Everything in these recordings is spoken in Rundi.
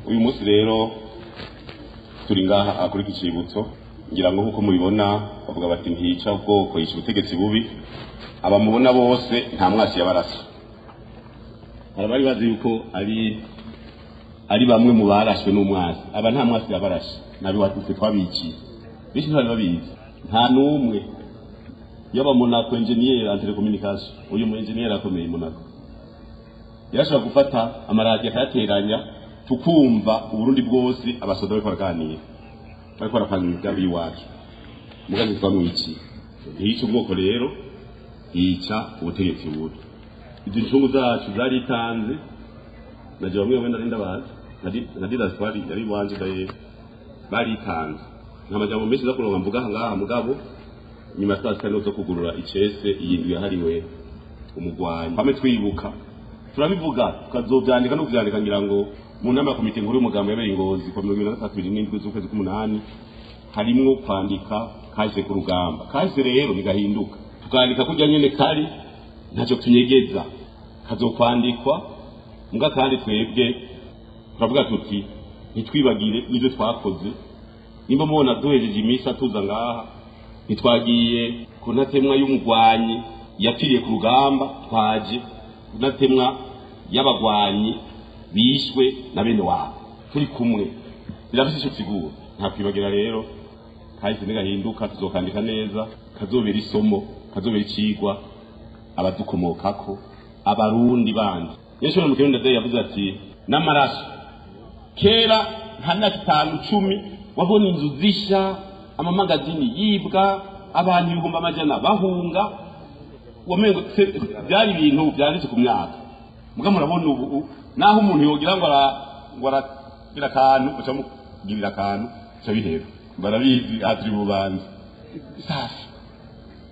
uyu munsi rero turi ngaha kuri Kicibutso ngira ngo nkuko mubibona bavuga bati ntiyica ubwoko yica ubutegetsi bubi abamubona bose nta mwasi yabarasa bari bazi yuko ari bamwe mu barashwe n'umwasi aba nta mwasi yabarashe nabi watutse twabiki bishi ntari babizi nta numwe yaba Monaco engineer en telecommunication uyu mu engineer akomeye Monaco yashobora gufata amaradiyo akayateranya tukumva uburundi bwose abasoda bariko baraganira bariko barapanga imigambi y'iwacu mugazi twamwici yica ubwoko rero yica ubutegetsi bubi izi ncungu zacu zaritanze naje bamwe bamwe ndarinda bazi nadira twari yari wanje daye baritanze nk'amajambo menshi zakuronga mvuga ngaha mugabo nyuma twasika zo kugurura icese iyindi yahariwe umugwanyi pame twibuka turabivuga tukazobyandika no kubyandika ngira ngo mu nama ya komite nkuru y'umugambi y'abari Ngozi kwa 2027 z'ukwezi k'umunani harimwo kwandika kahise ku rugamba kahise rero nigahinduka tukandika kujya nyene kari ntacyo tunyegeza kazokwandikwa mbwa kandi twebwe turavuga tuti nitwibagire n'ibyo twakoze nimba mubona duhejeje imisa tuza ngaha nitwagiye ku ntatemwa y'umugwanyi yapfiriye ku rugamba twaje ku ntatemwa y'abagwanyi bishwe na bene wabo turi kumwe birafite icyo siguro nta kwibagira rero kahise nigahinduka tuzokandika neza kazobera isomo kazobera icigwa abadukomokako abarundi bandi yeshwe mu kirundi ndade yavuze ati n'amaraso kera nta myaka 5-10 wabona inzu zisha amamagazini yibwa abantu ibihumbi amajana bahunga wamengo byari ibintu byanditse ku myaka muga murabona ubu naho umuntu yogira ngo aragira akantu bacamugirira akantu cyabihera barabizi atri bubanza safi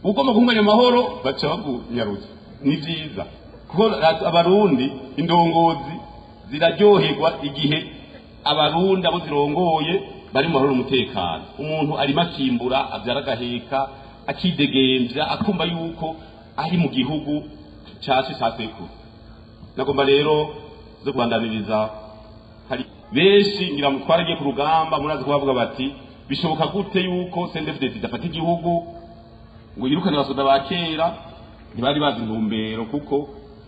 uko makunganya amahoro baca bagunyarutse ni byiza kuko abarundi indongozi ziraryoherwa igihe abarundi abo zirongoye bari mu mahoro umutekano umuntu ari makimbura abyara agaheka akidegemvya akumva yuko ari mu gihugu cyacu cyasekuru nagomba rero zo kubandaniriza hari benshi ngira mutwaragiye ku rugamba murazi kubavuga bati bishoboka gute yuko CNDD-FDD idafata igihugu ngo yirukane abasoda ba kera ntibari bazi intumbero kuko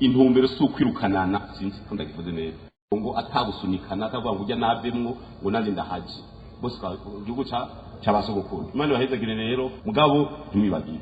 intumbero si ukwirukanana sinzi ko ndagivuze neza ngo atabusunikana atavuga ngo ujya navemwo ngo nanjye ndahaje bose igihugu cyabasogokuru imana bahezagire rero mugabo ntimwibagire